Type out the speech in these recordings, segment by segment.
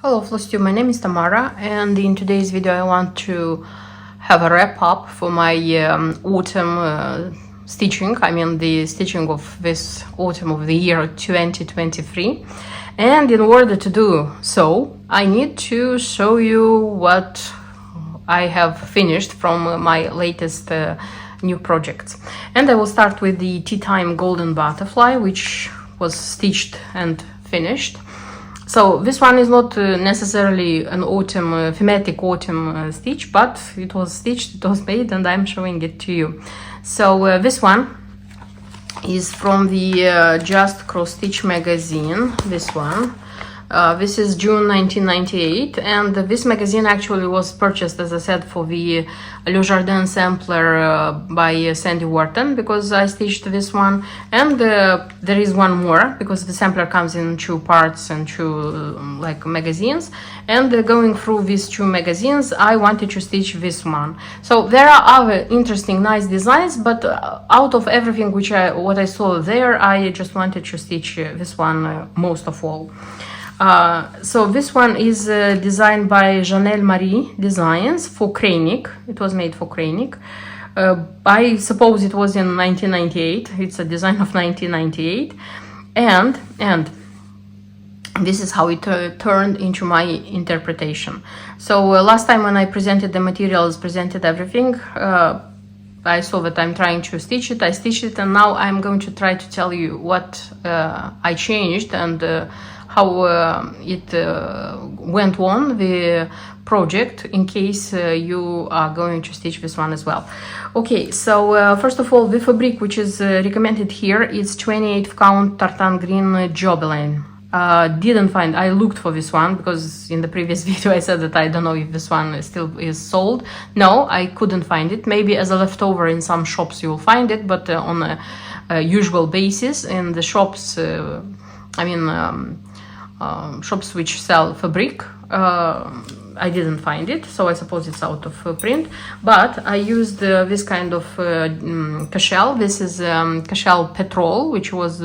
Hello Flostube, my name is Tamara, and in today's video I want to have a wrap up for my autumn stitching. I mean the stitching of this autumn of the year 2023. And in order to do so, I need to show you what I have finished from my latest new projects. And I will start with the Tea Time Golden Butterfly, which was stitched and finished. So this one is not necessarily an autumn, thematic autumn stitch, but it was stitched, it was made, and I'm showing it to you. So this one is from the Just Cross Stitch magazine, this one. This is June 1998, and this magazine actually was purchased, as I said, for the Le Jardin sampler by Sandy Wharton, because I stitched this one, and there is one more, because the sampler comes in two parts and two like magazines, and going through these two magazines I wanted to stitch this one. So there are other interesting nice designs, but out of everything what I saw there, I just wanted to stitch this one most of all. So this one is designed by Janelle Marie Designs for Kreinik. It was made for Kreinik. I suppose it was in 1998. It's a design of 1998. And this is how it turned into my interpretation. So last time when I presented the materials, presented everything, I saw that I'm trying to stitch it. I stitched it, and now I'm going to try to tell you what I changed and how it went on the project, in case you are going to stitch this one as well. Okay, so first of all, the fabric which is recommended here is 28 count tartan green Jobeline. Didn't find, I looked for this one because in the previous video I said that I don't know if this one still is sold. No, I couldn't find it. Maybe as a leftover in some shops you will find it, but on a usual basis in the shops, shops which sell fabric, I didn't find it, so I suppose it's out of print. But I used this kind of Cashel. This is Cashel Petrol, which was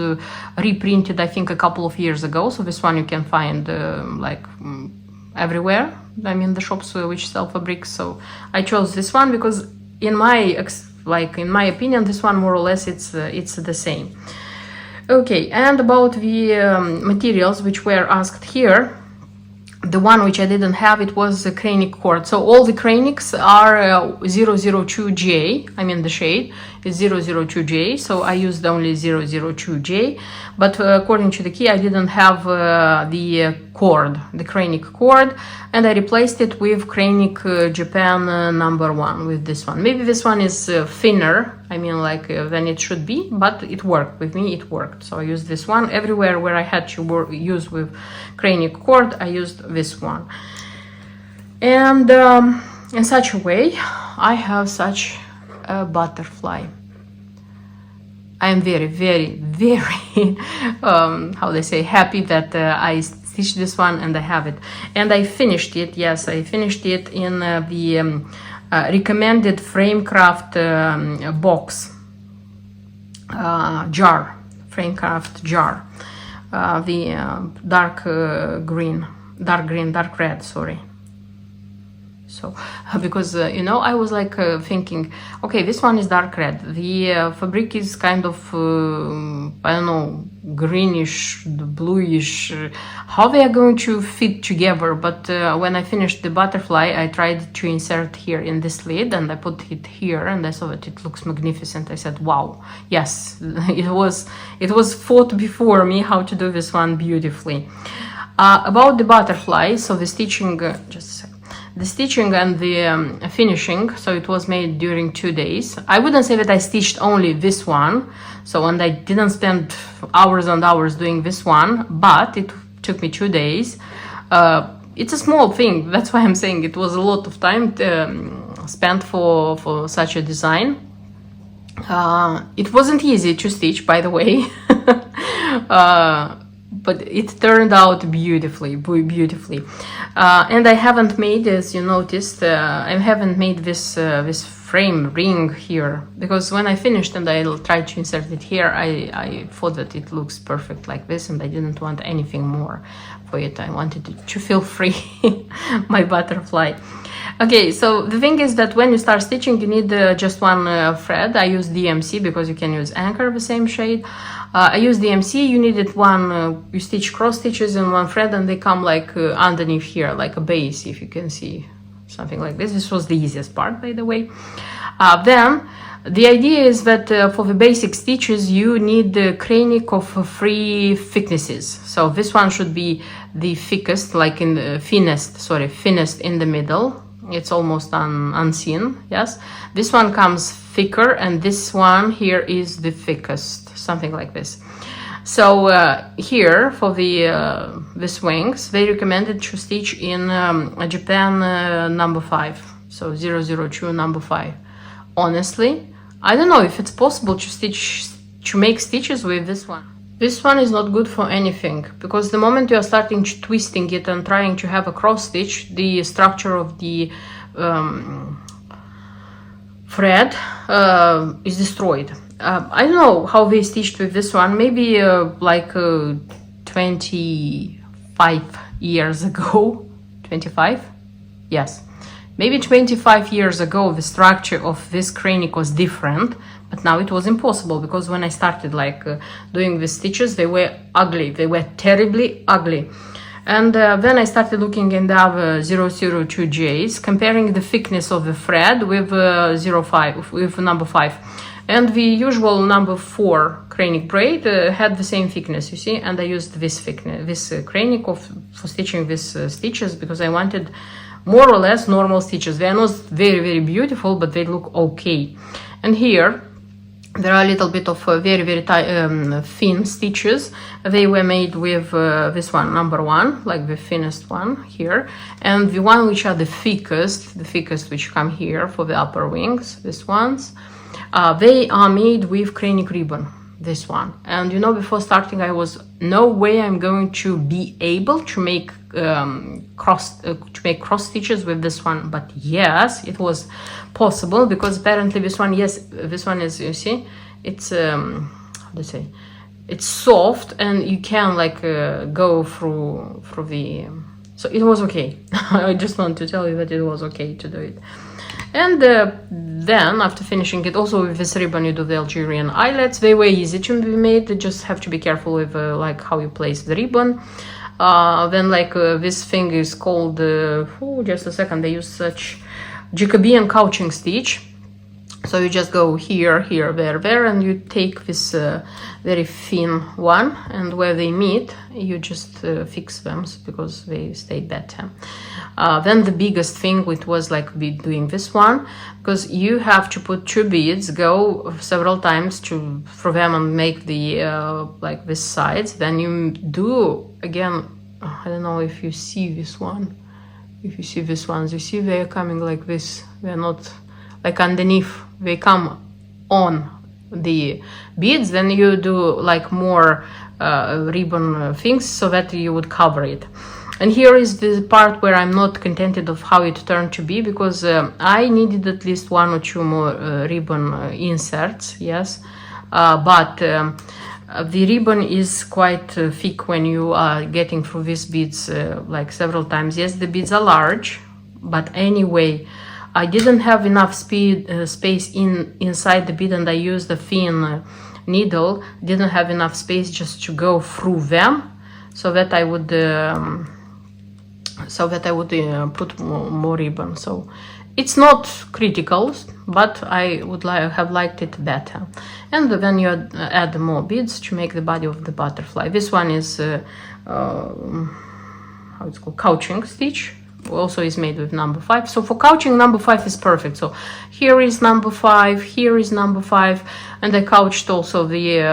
reprinted I think a couple of years ago. So this one you can find everywhere, I mean the shops which sell fabrics. So I chose this one because in my opinion this one more or less it's the same. Okay, and about the materials which were asked here, the one which I didn't have, it was the Kreinik cord. So all the Kreiniks are 002J, I mean the shade is 002J, so I used only 002J, but according to the key I didn't have the cord, the Kreinik cord, and I replaced it with Kreinik Japan #1 with this one. Maybe this one is thinner, I mean than it should be, but it worked with me, it worked. So I used this one. Everywhere where I had to use with Kreinik cord, I used this one. And in such a way, I have such a butterfly. I am very, very, very, how they say, happy that I stitched this one and I have it. And I finished it, yes, I finished it in the recommended Framecraft box, jar, Framecraft jar, the dark red, sorry. So because I was thinking, okay, this one is dark red, the fabric is kind of I don't know, greenish, bluish, how they are going to fit together. But when I finished the butterfly, I tried to insert here in this lid, and I put it here, and I saw that it looks magnificent. I said, wow, yes, it was thought before me how to do this one beautifully. About the butterfly, so the stitching, just a second. The stitching and the finishing, so it was made during 2 days. I wouldn't say that I stitched only this one, and I didn't spend hours and hours doing this one, but it took me 2 days. It's a small thing, that's why I'm saying it was a lot of time spent for such a design. It wasn't easy to stitch, by the way. but it turned out beautifully. And I haven't made, as you noticed, I haven't made this frame ring here, because when I finished and I tried to insert it here, I thought that it looks perfect like this, and I didn't want anything more for it. I wanted it to feel free, my butterfly. Okay, so the thing is that when you start stitching, you need just one thread. I use DMC because you can use Anchor, the same shade. I use DMC. You needed one, you stitch cross stitches in one thread, and they come like underneath here, like a base, if you can see, something like this. This was the easiest part, by the way. Then the idea is that for the basic stitches, you need the Kreinik of 3 thicknesses. So this one should be the thickest, like in the thinnest in the middle. It's almost unseen, yes. This one comes thicker, and this one here is the thickest, something like this. So here for the wings, they recommended to stitch in Japan number 5, so 002 number 5. Honestly, I don't know if it's possible to make stitches with this one. This one is not good for anything, because the moment you are starting twisting it and trying to have a cross stitch, the structure of the thread is destroyed. I don't know how they stitched with this one, maybe like 25 years ago. 25? Yes. Maybe 25 years ago, the structure of this Kreinik was different, but now it was impossible, because when I started doing the stitches, they were ugly. They were terribly ugly. And then I started looking in the other 002Js, comparing the thickness of the thread with 05, with number 5. And the usual number 4 Kreinik braid had the same thickness, you see, and I used this thickness, this Kreinik for stitching these stitches, because I wanted more or less normal stitches. They are not very, very beautiful, but they look okay. And here there are a little bit of very, very thin stitches. They were made with this one, number 1, like the thinnest one here, and the one which are the thickest which come here for the upper wings, these ones, they are made with Kreinik ribbon, this one. And you know, before starting, I was no way I'm going to be able to make cross stitches with this one, but yes, it was possible, because apparently this one, yes, this one is, you see, it's how to say, it's soft, and you can go through the, so it was okay. I just want to tell you that it was okay to do it. And then after finishing it, also with this ribbon, you do the Algerian eyelets. They were easy to be made. You just have to be careful with how you place the ribbon. Then this thing is called, just a second, they use such Jacobean couching stitch. So you just go here, here, there, and you take this very thin one, and where they meet, you just fix them because they stay better. Then the biggest thing, which was doing this one, because you have to put 2 beads, go several times through them and make the this sides. Then you do again, I don't know if you see this one. If you see these ones, you see they are coming like this. They're not underneath. They come on the beads. Then you do more ribbon things so that you would cover it. And here is the part where I'm not contented of how it turned to be, because I needed at least 1 or 2 more ribbon inserts, yes, but the ribbon is quite thick when you are getting through these beads several times. Yes, the beads are large, but anyway, I didn't have enough space inside the bead, and I used a thin needle. Didn't have enough space just to go through them, so that I would put more ribbon. So it's not critical, but I would have liked it better. And then you add more beads to make the body of the butterfly. This one is how it's called, couching stitch. Also is made with number 5. So for couching, number 5 is perfect. So here is number 5, here is number 5, and I couched also the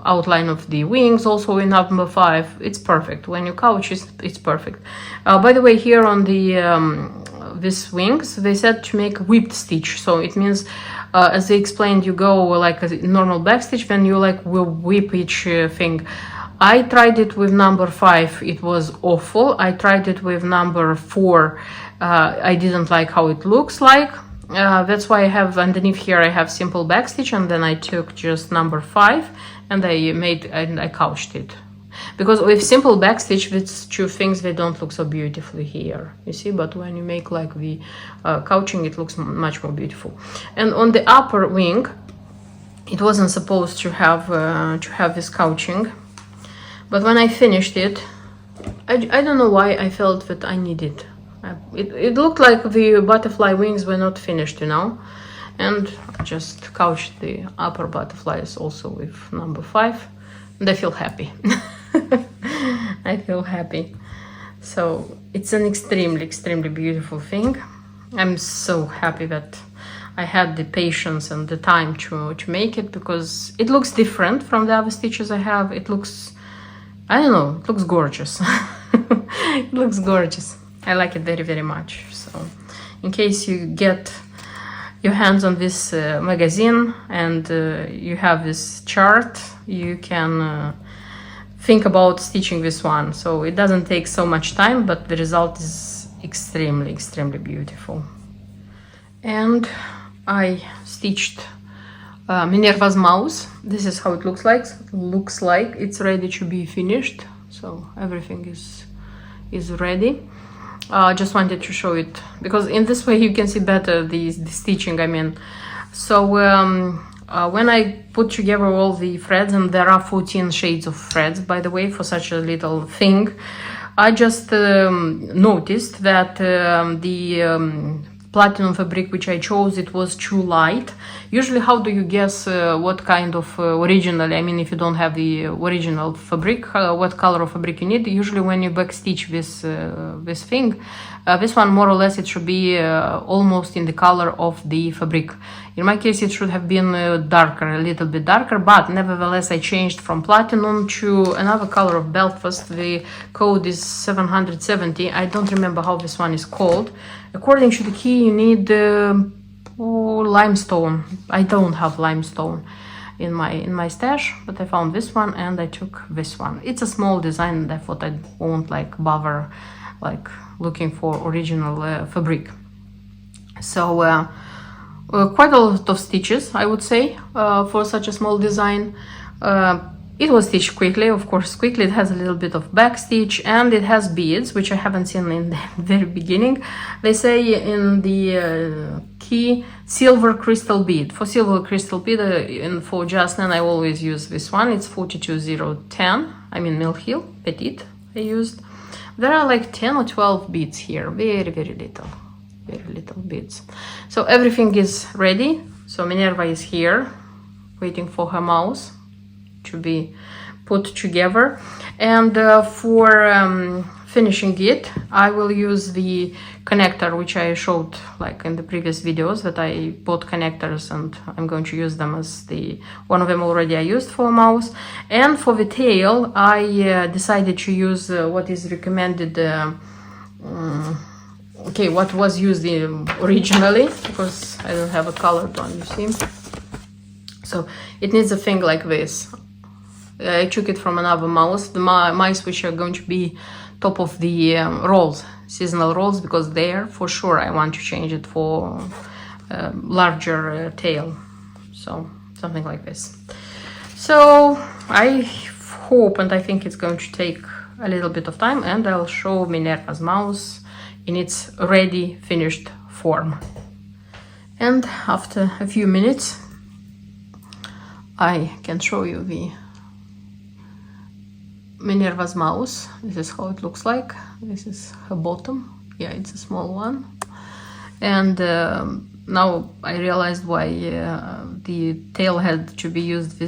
outline of the wings also in number 5. It's perfect. When you couch, it's perfect. By the way, here on the these wings, they said to make whipped stitch. So it means, as they explained, you go like a normal back stitch, then you will whip each thing. I tried it with number 5, it was awful. I tried it with number 4, I didn't like how it looks like. That's why I have underneath here, I have simple backstitch, and then I took just number 5 and I couched it. Because with simple backstitch, these two things, they don't look so beautifully here, you see, but when you make like the couching, it looks much more beautiful. And on the upper wing, it wasn't supposed to have this couching, but when I finished it, I don't know why I felt that I needed. It looked like the butterfly wings were not finished, you know, and I just couched the upper butterflies also with number 5, and I feel happy. I feel happy. So it's an extremely beautiful thing. I'm so happy that I had the patience and the time to make it, because it looks different from the other stitches I have. It looks, I don't know, it looks gorgeous. It looks gorgeous. I like it very much. So in case you get your hands on this magazine and you have this chart, you can think about stitching this one. So it doesn't take so much time, but the result is extremely beautiful. And I stitched Minerva's mouse. This is how it looks like. It's ready to be finished. So everything is ready. Just wanted to show it because in this way you can see better the stitching, I mean. So when I put together all the threads, and there are 14 shades of threads, by the way, for such a little thing, I just noticed that the platinum fabric which I chose, it was too light. Usually, how do you guess what kind of original, I mean, if you don't have the original fabric, what color of fabric you need? Usually when you backstitch this thing, this one more or less it should be almost in the color of the fabric. In my case, it should have been darker, a little bit darker, but nevertheless I changed from platinum to another color of Belfast. The code is 770. I don't remember how this one is called. According to the key, you need limestone. I don't have limestone in my stash, but I found this one and I took this one. It's a small design and I thought I won't like bother like looking for original fabric. So quite a lot of stitches, I would say, for such a small design. It was stitched quickly, of course, quickly. It has a little bit of back stitch and it has beads, which I haven't seen in the very beginning. They say in the key silver crystal bead. For silver crystal bead, and for Jasmine, I always use this one. It's 42010. I mean, Mill Hill Petite I used. There are like 10 or 12 beads here, very little beads. So everything is ready. So Minerva is here waiting for her mouse to be put together, and for finishing it, I will use the connector which I showed like in the previous videos, that I bought connectors and I'm going to use them as the one of them already I used for a mouse. And for the tail, I decided to use what is recommended, okay, what was used originally, because I don't have a colored one, you see. So it needs a thing like this. I took it from another mouse, the mice which are going to be top of the rolls, seasonal rolls, because there for sure I want to change it for larger tail, so something like this. So I hope and I think it's going to take a little bit of time, and I'll show Minerva's mouse in its ready finished form. And after a few minutes I can show you the Minerva's mouse. This is how it looks like. This is her bottom. Yeah, it's a small one. And now I realized why the tail had to be used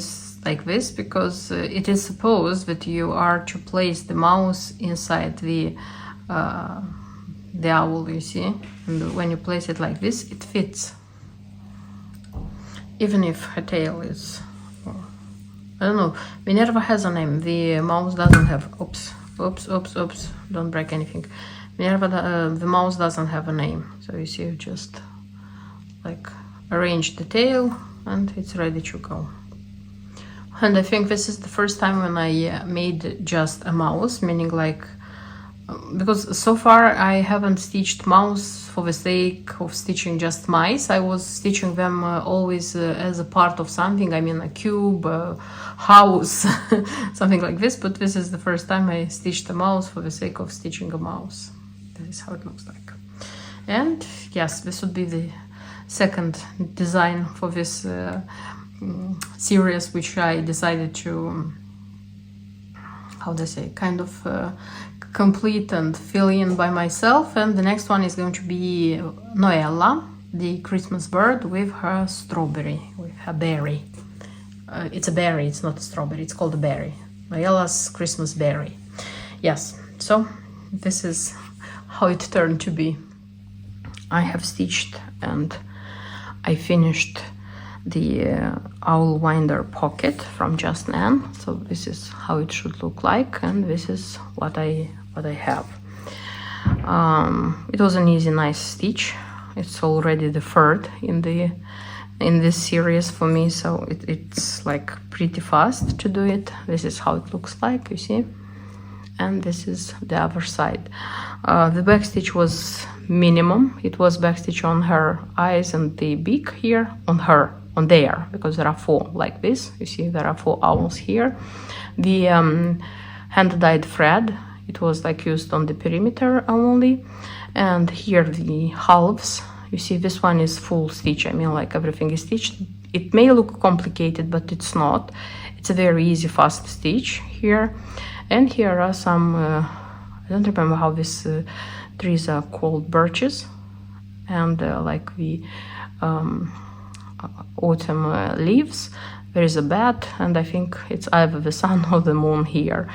like this, because it is supposed that you are to place the mouse inside the owl, you see, and when you place it like this, it fits, even if her tail is, I don't know. Minerva has a name. The mouse doesn't have. Oops. Don't break anything. Minerva, the mouse doesn't have a name. So you see, you just like arrange the tail and it's ready to go. And I think this is the first time when I made just a mouse, meaning like, because so far I haven't stitched mouse for the sake of stitching just mice. I was stitching them always as a part of something, I mean a cube, house, something like this, but this is the first time I stitched a mouse for the sake of stitching a mouse. That is how it looks like. And yes, this would be the second design for this series, which I decided to, how do I say, kind of complete and fill in by myself. And the next one is going to be Noella, the Christmas bird, with her strawberry, with her berry. It's a berry, it's not a strawberry, it's called a berry. Noella's Christmas berry. Yes, so this is how it turned to be. I have stitched and I finished the owl winder pocket from Just Nan. So this is how it should look like, and this is what I have. It was an easy, nice stitch. It's already the third in this series for me, so it's like pretty fast to do it. This is how it looks like, you see, and this is the other side. The back stitch was minimum. It was back stitch on her eyes and the beak here, on there, because there are 4 like this. You see, there are 4 owls here. The hand-dyed thread, it was like used on the perimeter only, and here the halves. You see, this one is full stitch. I mean, like everything is stitched. It may look complicated, but it's not. It's a very easy, fast stitch here. And here are some, I don't remember how these trees are called, birches, and like the autumn leaves. There is a bat, and I think it's either the sun or the moon here.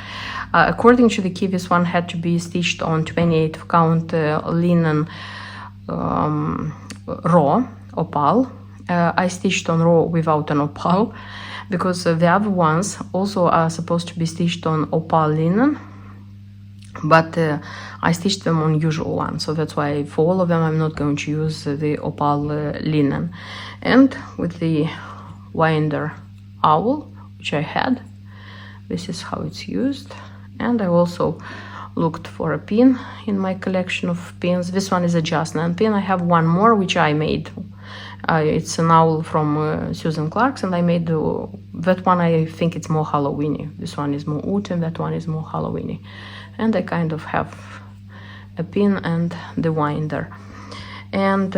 According to the key, this one had to be stitched on 28 count linen raw opal. I stitched on raw without an opal, because the other ones also are supposed to be stitched on opal linen, but I stitched them on usual one, so that's why for all of them I'm not going to use the opal linen. And with the winder owl, which I had, this is how it's used. And I also looked for a pin in my collection of pins. This one is a Just Nan pin. I have one more which I made. It's an owl from Susan Clark's, and I made that one. I think it's more Halloweeny. This one is more autumn, that one is more Halloweeny. And I kind of have a pin and the winder. And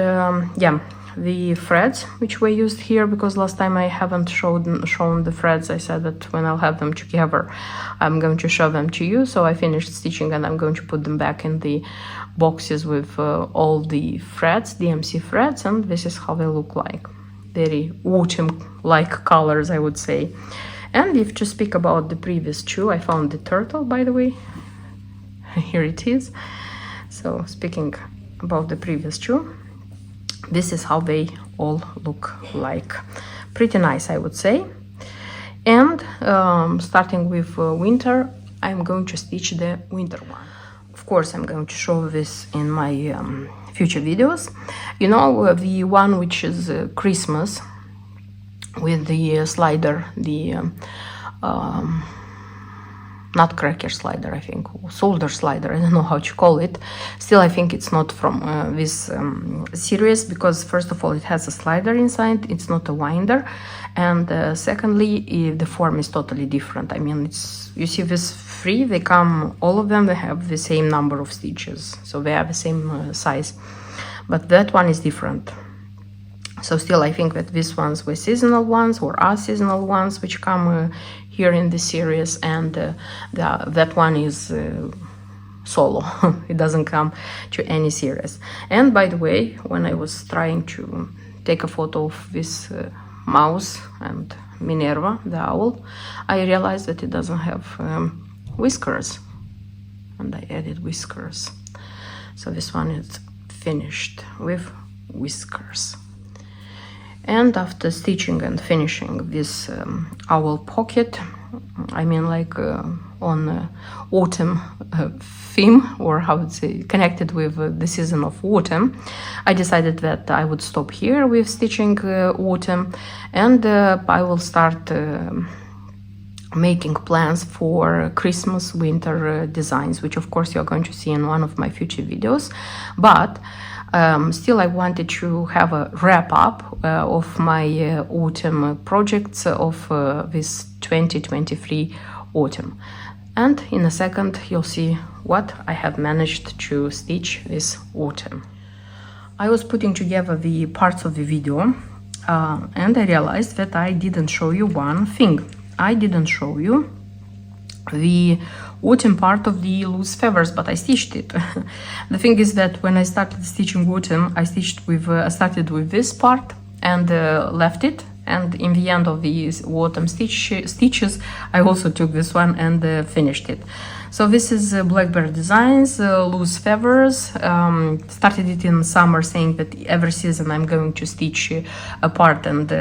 yeah, the threads which were used here, because last time I haven't shown the threads. I said that when I'll have them together, I'm going to show them to you. So I finished stitching and I'm going to put them back in the boxes with all the threads, DMC threads, and this is how they look like. Very autumn-like colors, I would say. And if to speak about the previous two, I found the turtle, by the way. Here it is. So speaking about the previous two, this is how they all look like. Pretty nice, I would say. And starting with winter, I'm going to stitch the winter one. Of course, I'm going to show this in my future videos. You know, the one which is Christmas with the slider, the nutcracker slider, I think, solder slider, I don't know how to call it. Still, I think it's not from this series, because first of all, it has a slider inside, it's not a winder, and secondly, the form is totally different. I mean, it's, you see this three, they come, all of them, they have the same number of stitches, so they have the same size, but that one is different. So still, I think that these ones were seasonal ones, or are seasonal ones, which come here in the series, and that one is solo. It doesn't come to any series. And by the way, when I was trying to take a photo of this mouse and Minerva, the owl, I realized that it doesn't have whiskers, and I added whiskers. So this one is finished with whiskers. And after stitching and finishing this owl pocket, I mean, like on autumn theme, or how would say, connected with the season of autumn, I decided that I would stop here with stitching autumn, and I will start making plans for Christmas winter designs, which of course you're going to see in one of my future videos. But still I wanted to have a wrap up of my autumn projects of this 2023 autumn. And in a second you'll see what I have managed to stitch this autumn. I was putting together the parts of the video and I realized that I didn't show you one thing. I didn't show you the autumn part of the loose feathers, but I stitched it. The thing is that when I started stitching autumn, I started with this part and left it, and in the end of the autumn stitches I also took this one and finished it. So this is Blackbird Designs, loose feathers. Started it in summer, saying that every season I'm going to stitch a part, and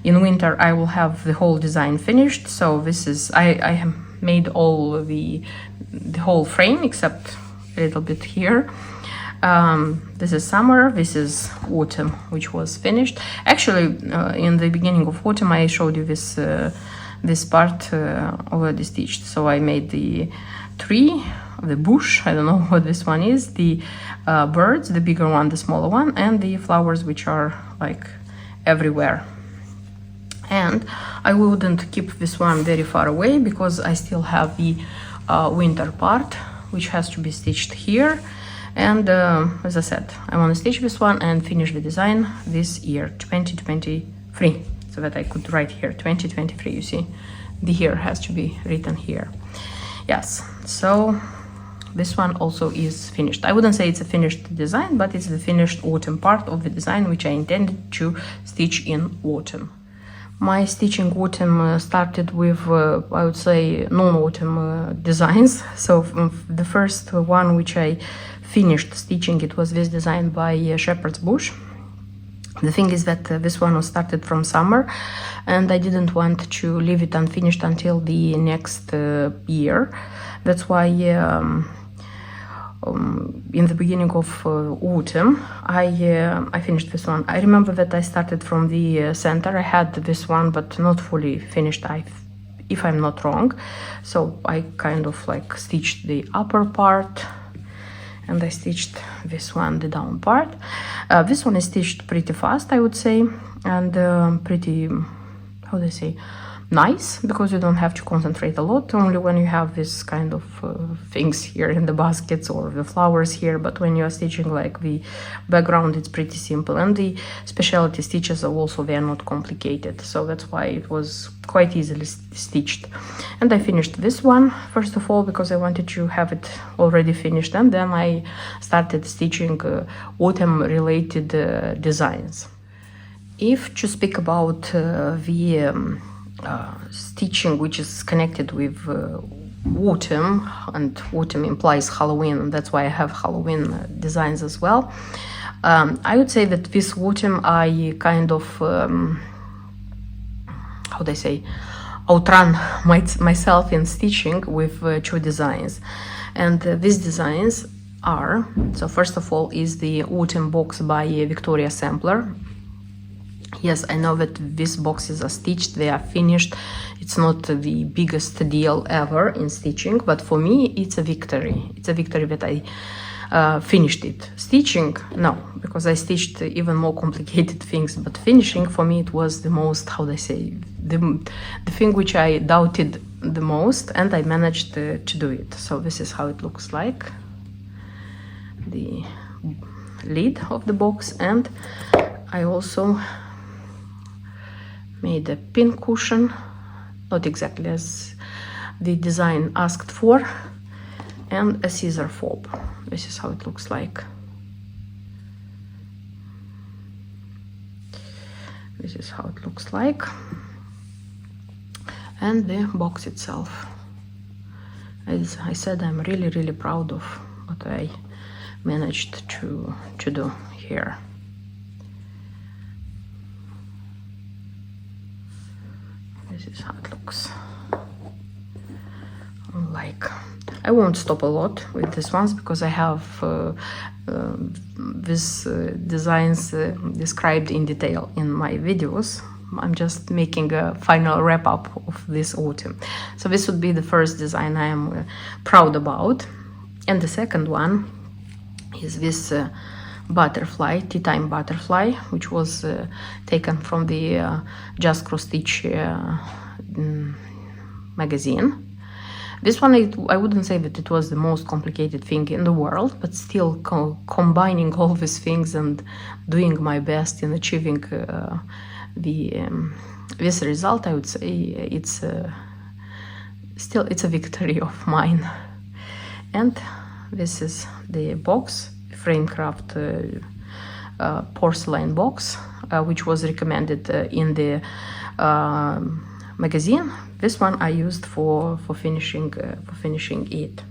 in winter I will have the whole design finished. So this is, I have made all the whole frame except a little bit here. This is summer, this is autumn, which was finished. Actually, in the beginning of autumn I showed you this part already stitched. So I made the tree, the bush, I don't know what this one is, the birds, the bigger one, the smaller one, and the flowers, which are like everywhere. And I wouldn't keep this one very far away because I still have the winter part, which has to be stitched here. And as I said, I want to stitch this one and finish the design this year, 2023, so that I could write here 2023. You see, the year has to be written here. Yes, so this one also is finished. I wouldn't say it's a finished design, but it's the finished autumn part of the design, which I intended to stitch in autumn. My stitching autumn started with, I would say, non-autumn designs. So the first one which I finished stitching, it was this design by Shepherd's Bush. The thing is that this one was started from summer, and I didn't want to leave it unfinished until the next year. That's why in the beginning of autumn I finished this one. I remember that I started from the center. I had this one but not fully finished, if I'm not wrong. So I kind of like stitched the upper part and I stitched this one, the down part. This one is stitched pretty fast, I would say, and pretty, how do I say, nice, because you don't have to concentrate a lot, only when you have this kind of things here in the baskets or the flowers here. But when you are stitching like the background, it's pretty simple, and the specialty stitches are also, they are not complicated, so that's why it was quite easily stitched. And I finished this one first of all because I wanted to have it already finished, and then I started stitching autumn related designs. If to speak about the stitching which is connected with autumn, and autumn implies Halloween, and that's why I have Halloween designs as well. I would say that this autumn I kind of how do I say, outrun myself in stitching with two designs, and these designs are, so first of all is the autumn box by Victoria Sampler. Yes, I know that these boxes are stitched, they are finished. It's not the biggest deal ever in stitching, but for me it's a victory. It's a victory that I finished it. Stitching, no, because I stitched even more complicated things, but finishing for me it was the most, how do I say, the thing which I doubted the most, and I managed to do it. So this is how it looks like, the lid of the box, and I also made a pin cushion, not exactly as the design asked for, and a scissor fob. This is how it looks like. This is how it looks like. And the box itself. As I said, I'm really proud of what I managed to do here. This is how it looks like. I won't stop a lot with these ones because I have these designs described in detail in my videos, I'm just making a final wrap up of this autumn. So this would be the first design I am proud about. And the second one is this butterfly, tea time butterfly, which was taken from the Just Cross Stitch magazine. This one, I wouldn't say that it was the most complicated thing in the world, but still combining all these things and doing my best in achieving this result, I would say it's still it's a victory of mine. And this is the box, Framecraft porcelain box, which was recommended in the magazine. This one I used for finishing it.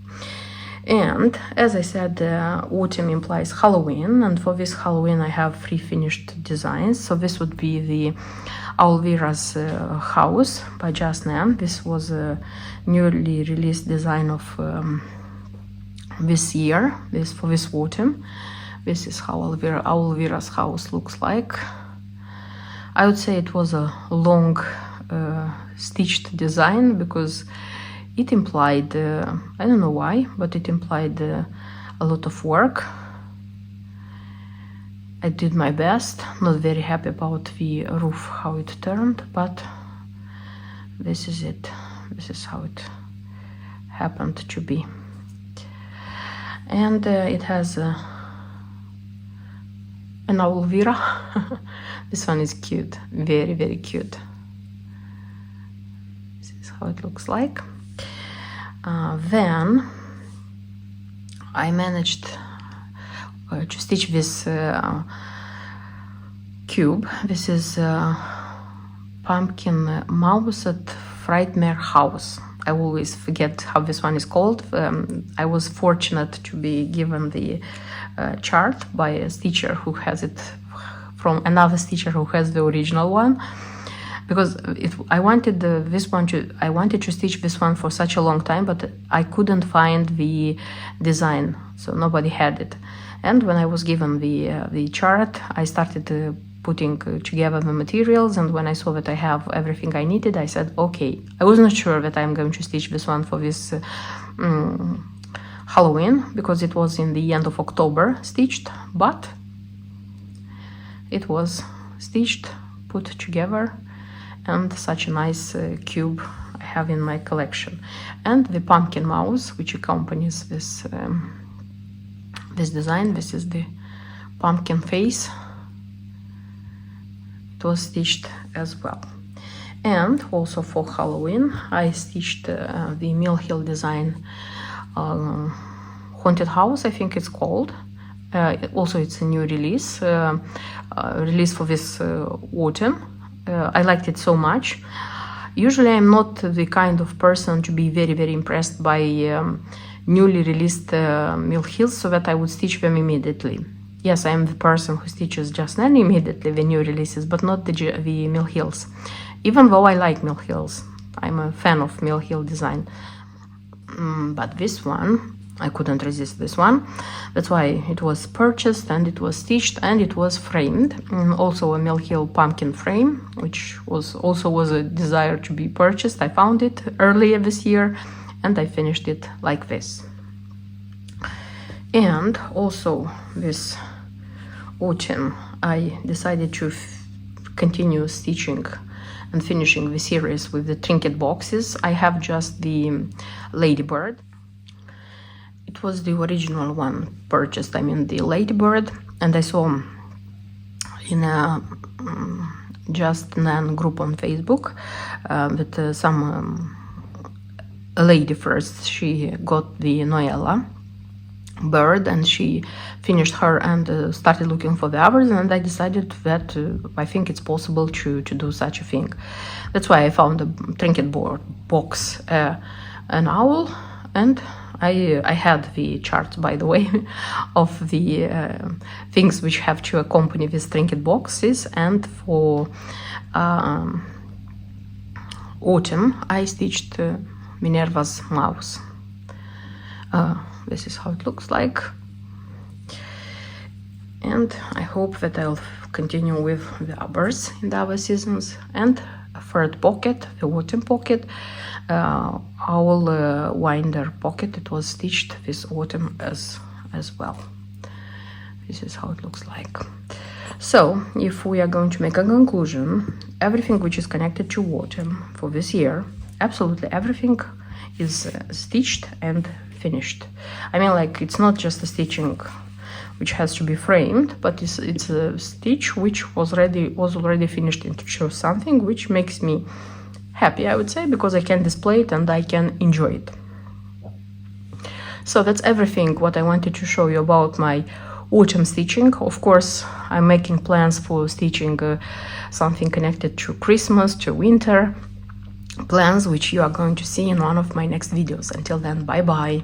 And as I said, autumn implies Halloween, and for this Halloween I have 3 finished designs. So this would be the Aulvira's house by Just Nan. This was a newly released design of this year, for this autumn. This is how Aulvira's house looks like. I would say it was a long stitched design because it implied, I don't know why, but it implied a lot of work. I did my best, not very happy about the roof, how it turned, but this is it. This is how it happened to be. And it has an Aulvira. This one is cute, very, very cute. This is how it looks like. Then I managed to stitch this cube. This is Pumpkin Mouse at Frightmare House. I always forget how this one is called. I was fortunate to be given the chart by a stitcher who has it from another stitcher who has the original one, because I wanted to stitch this one for such a long time, but I couldn't find the design, so nobody had it. And when I was given the chart, I started putting together the materials, and when I saw that I have everything I needed, I said, okay. I was not sure that I'm going to stitch this one for this Halloween, because it was in the end of October stitched, but it was stitched, put together, and such a nice cube I have in my collection. And the pumpkin mouse, which accompanies this this design, this is the pumpkin face. It was stitched as well. And also for Halloween I stitched the Mill Hill design Haunted House, I think it's called. Also it's a new release for this autumn. I liked it so much. Usually I'm not the kind of person to be very, very impressed by newly released Mill Hills, so that I would stitch them immediately. Yes, I am the person who stitches Just Nan immediately the new releases, but not the Mill Hills. Even though I like Mill Hills, I'm a fan of Mill Hill design. But this one, I couldn't resist this one. That's why it was purchased, and it was stitched, and it was framed. Also a Mill Hill pumpkin frame, which was a desire to be purchased. I found it earlier this year, and I finished it like this. And also this autumn I decided to continue stitching and finishing the series with the trinket boxes. I have just the Ladybird. It was the original one purchased, I mean the Ladybird, and I saw in a Just Nan group on Facebook that a lady first, she got the Noella bird and she finished her and started looking for the others, and I decided that I think it's possible to do such a thing. That's why I found a trinket box, an owl, and I had the chart, by the way, of the things which have to accompany these trinket boxes. And for autumn I stitched Minerva's mouse. This is how it looks like, and I hope that I'll continue with the others in the other seasons. And a third pocket, the autumn pocket, owl winder pocket. It was stitched this autumn as well. This is how it looks like. So if we are going to make a conclusion, everything which is connected to autumn for this year, absolutely everything is stitched and finished. I mean, like, it's not just a stitching which has to be framed, but it's a stitch which was already finished into something which makes me happy, I would say, because I can display it and I can enjoy it. So that's everything what I wanted to show you about my autumn stitching. Of course, I'm making plans for stitching something connected to Christmas, to winter, plans which you are going to see in one of my next videos. Until then, bye bye.